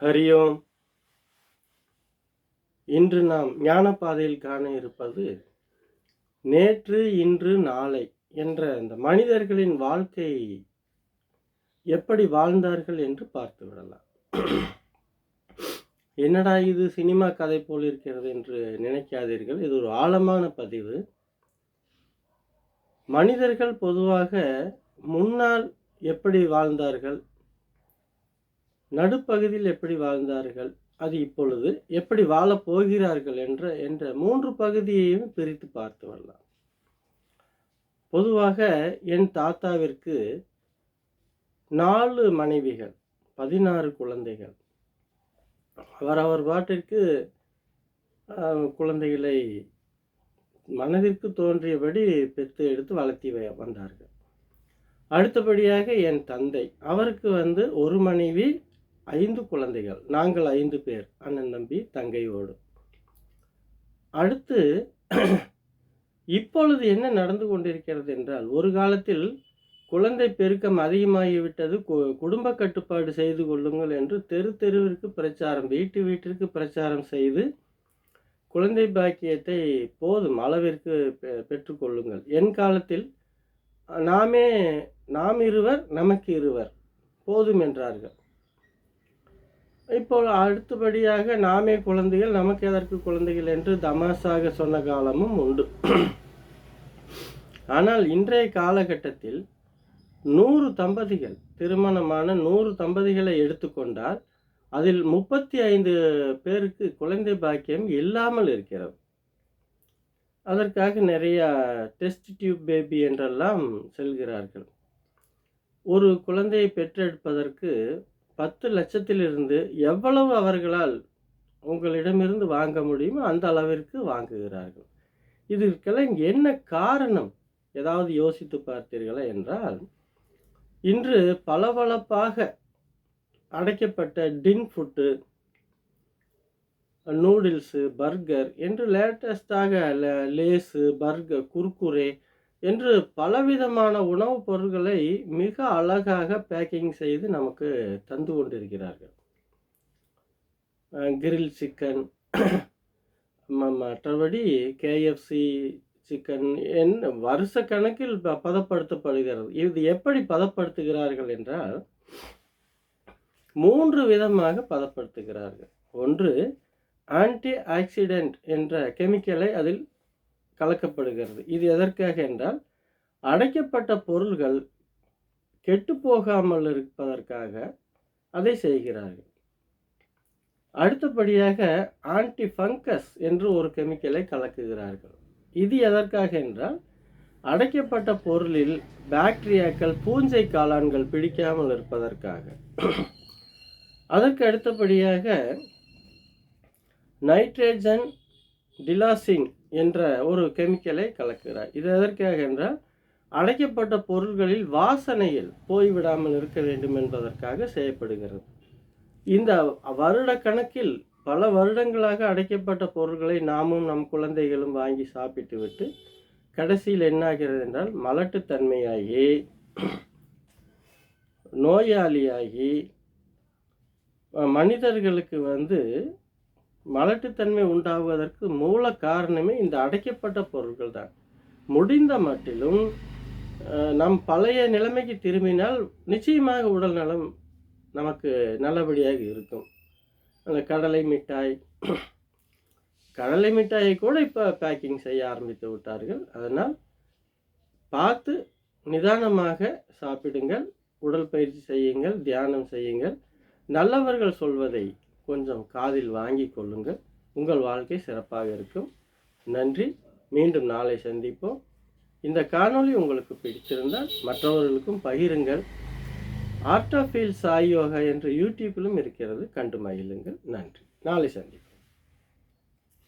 ஹரி ஓம். இன்று நாம் ஞான பாதையில் காண இருப்பது நேற்று இன்று நாளை என்ற இந்த மனிதர்களின் வாழ்க்கை எப்படி வாழ்ந்தார்கள் என்று பார்த்து விடலாம். என்னடா இது சினிமா கதை போல் இருக்கிறது என்று நினைக்காதீர்கள். இது ஒரு ஆழமான பதிவு. மனிதர்கள் பொதுவாக முன்னால் எப்படி வாழ்ந்தார்கள், நடுப்பகுதியில் எப்படி வாழ்ந்தார்கள், அது இப்பொழுது எப்படி வாழப் போகிறார்கள் என்ற 3 பகுதியையும் பிரித்து பார்த்து வரலாம். பொதுவாக என் தாத்தாவிற்கு 4 மனைவிகள், 16 குழந்தைகள். அவர் பாட்டிற்கு குழந்தைகளை மனதிற்கு தோன்றியபடி பெற்று எடுத்து வளர்த்தி வந்தார்கள். அடுத்தபடியாக என் தந்தை, அவருக்கு ஒரு மனைவி, 5 குழந்தைகள். நாங்கள் 5 பேர், அண்ணன் தம்பி தங்கையோடு. அடுத்து இப்பொழுது என்ன நடந்து கொண்டிருக்கிறது என்றால், ஒரு காலத்தில் குழந்தை பெருக்கம் அதிகமாகிவிட்டது, குடும்ப கட்டுப்பாடு செய்து கொள்ளுங்கள் என்று தெருவிற்கு பிரச்சாரம், வீட்டிற்கு பிரச்சாரம் செய்து குழந்தை பாக்கியத்தை போதும் அளவிற்கு பெற்றுக்கொள்ளுங்கள். என் காலத்தில் நாம் இருவர் நமக்கு இருவர் போதும் என்றார்கள். இப்போ அடுத்தபடியாக நாமே குழந்தைகள் நமக்கு எதற்கு குழந்தைகள் என்று தமாசாக சொன்ன காலமும் உண்டு. ஆனால் இன்றைய காலகட்டத்தில் 100 தம்பதிகள், திருமணமான 100 தம்பதிகளை எடுத்துக்கொண்டால் அதில் 35 பேருக்கு குழந்தை பாக்கியம் இல்லாமல் இருக்கிறது. அதற்காக நிறைய டெஸ்ட் டியூப் பேபி என்றெல்லாம் செல்கிறார்கள். ஒரு குழந்தையை பெற்றெடுப்பதற்கு 10 லட்சத்திலிருந்து எவ்வளவு அவர்களால் உங்களிடமிருந்து வாங்க முடியுமோ அந்த அளவிற்கு வாங்குகிறார்கள். இதற்கெல்லாம் என்ன காரணம், ஏதாவது யோசித்து பார்த்தீர்களா என்றால், இன்று பளபளப்பாக அடைக்கப்பட்ட டின் ஃபுட்டு, நூடில்ஸு, பர்கர் என்று லேட்டஸ்டாக லேஸு, பர்கர், குர்குரே என்று பலவிதமான உணவுப் பொருட்களை மிக அழகாக பேக்கிங் செய்து நமக்கு தந்து கொண்டிருக்கிறார்கள். கிரில் சிக்கன், மற்றபடி KFC சிக்கன் வருஷ கணக்கில் பதப்படுத்தப்படுகிறது. இது எப்படி பதப்படுத்துகிறார்கள் என்றால், 3 விதமாக பதப்படுத்துகிறார்கள். ஒன்று, ஆன்டி ஆக்சிடென்ட் என்ற கெமிக்கலை அதில் கலக்கப்படுகிறது. இது எதற்காக என்றால், அடைக்கப்பட்ட பொருள்கள் கெட்டு போகாமல் இருப்பதற்காக அதை செய்கிறார்கள். அடுத்தபடியாக ஆன்டி ஃபங்கஸ் என்று ஒரு கெமிக்கலை கலக்குகிறார்கள். இது எதற்காக என்றால், அடைக்கப்பட்ட பொருளில் பாக்டீரியாக்கள், பூஞ்சை காளான்கள் பிடிக்காமல் இருப்பதற்காக. அதற்கு அடுத்தபடியாக நைட்ரஜன் டிலாசின் என்ற ஒரு கெமிக்கலை கலக்கிறார். இது எதற்காக என்றால், அடைக்கப்பட்ட பொருள்களில் வாசனையில் போய்விடாமல் இருக்க வேண்டும் என்பதற்காக செய்யப்படுகிறது. இந்த வருட கணக்கில் பல வருடங்களாக அடைக்கப்பட்ட பொருட்களை நாமும் நம் குழந்தைகளும் வாங்கி சாப்பிட்டு விட்டு கடைசியில் என்னாகிறது என்றால், மலட்டுத்தன்மையாகி நோயாளியாகி மனிதர்களுக்கு மலட்டுத்தன்மை உண்டாகுவதற்கு மூல காரணமே இந்த அடைக்கப்பட்ட பொருட்கள் தான். முடிந்த மட்டிலும் நம் பழைய நிலைமைக்கு திரும்பினால் நிச்சயமாக உடல் நலம் நமக்கு நல்லபடியாக இருக்கும். அந்த கடலை மிட்டாயை கூட இப்போ பேக்கிங் செய்ய ஆரம்பித்து விட்டார்கள். அதனால் பார்த்து நிதானமாக சாப்பிடுங்கள், உடற்பயிற்சி செய்யுங்கள், தியானம் செய்யுங்கள். நல்லவர்கள் சொல்வதை கொஞ்சம் காதில் வாங்கி கொள்ளுங்கள். உங்கள் வாழ்க்கை சிறப்பாக இருக்கும். நன்றி. மீண்டும் நாளை சந்திப்போம். இந்த காணொளி உங்களுக்கு பிடித்திருந்தால் மற்றவர்களுக்கும் பகிருங்கள். Art of feel Sai yoga என்று யூடியூப்பிலும் இருக்கிறது, கண்டு மகிழுங்கள். நன்றி. நாளை சந்திப்போம்.